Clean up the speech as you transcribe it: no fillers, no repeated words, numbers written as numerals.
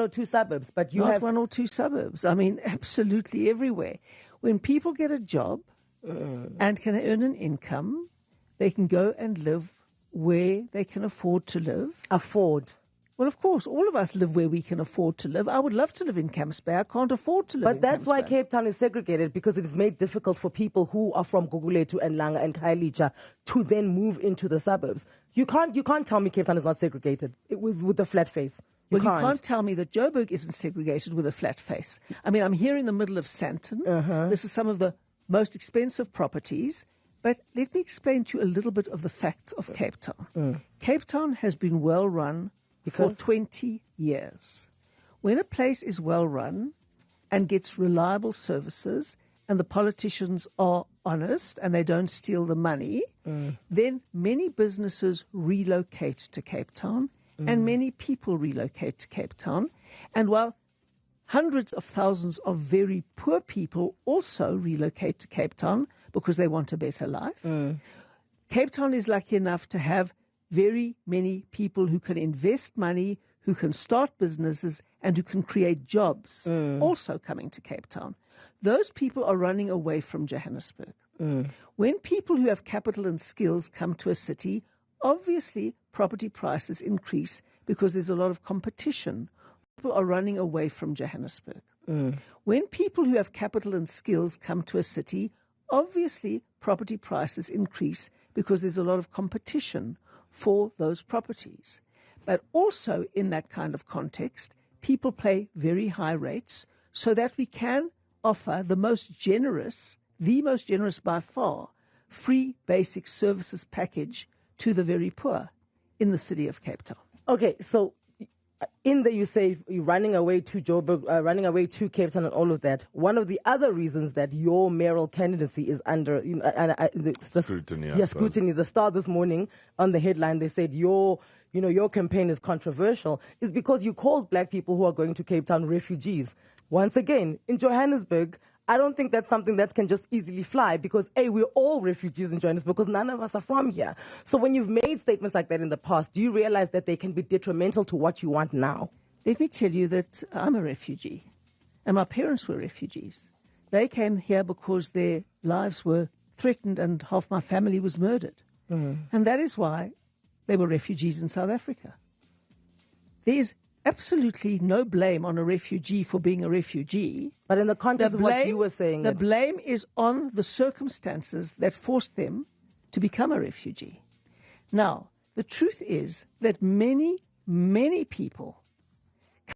or two suburbs, but you Not have one or two suburbs. I mean, absolutely everywhere. When people get a job and can earn an income, they can go and live where they can afford to live. afford. Well, of course, all of us live where we can afford to live. I would love to live in Camps Bay. I can't afford to live in But that's Camps why Bay. Cape Town is segregated, because it is made difficult for people who are from Gugulethu and Langa and Khayelitsha to then move into the suburbs. You can't tell me Cape Town is not segregated with a flat face. You can't tell me that Joburg isn't segregated with a flat face. I mean, I'm here in the middle of Sandton. This is some of the most expensive properties. But let me explain to you a little bit of the facts of Cape Town. Cape Town has been well run for 20 years. When a place is well run and gets reliable services and the politicians are honest and they don't steal the money, then many businesses relocate to Cape Town and many people relocate to Cape Town. And while hundreds of thousands of very poor people also relocate to Cape Town because they want a better life, Cape Town is lucky enough to have very many people who can invest money, who can start businesses, and who can create jobs also coming to Cape Town. Those people are running away from Johannesburg. When people who have capital and skills come to a city, obviously property prices increase because there's a lot of competition. People are running away from Johannesburg. When people who have capital and skills come to a city, obviously property prices increase because there's a lot of competition for those properties. But also in that kind of context, people pay very high rates so that we can offer the most generous by far, free basic services package to the very poor in the city of Cape Town. Okay, so in there you say you're running away to Joburg, running away to Cape Town and all of that. One of the other reasons that your mayoral candidacy is under Scrutiny. Scrutiny. The Star this morning on the headline, they said your campaign is controversial, is because you called black people who are going to Cape Town refugees. Once again, in Johannesburg, I don't think that's something that can just easily fly because, A, we're all refugees in Johannesburg because none of us are from here. So when you've made statements like that in the past, do you realize that they can be detrimental to what you want now? Let me tell you that I'm a refugee and my parents were refugees. They came here because their lives were threatened and half my family was murdered. And that is why they were refugees in South Africa. There is absolutely no blame on a refugee for being a refugee. But in the context of what you were saying... The blame is on the circumstances that forced them to become a refugee. Now, the truth is that many, many people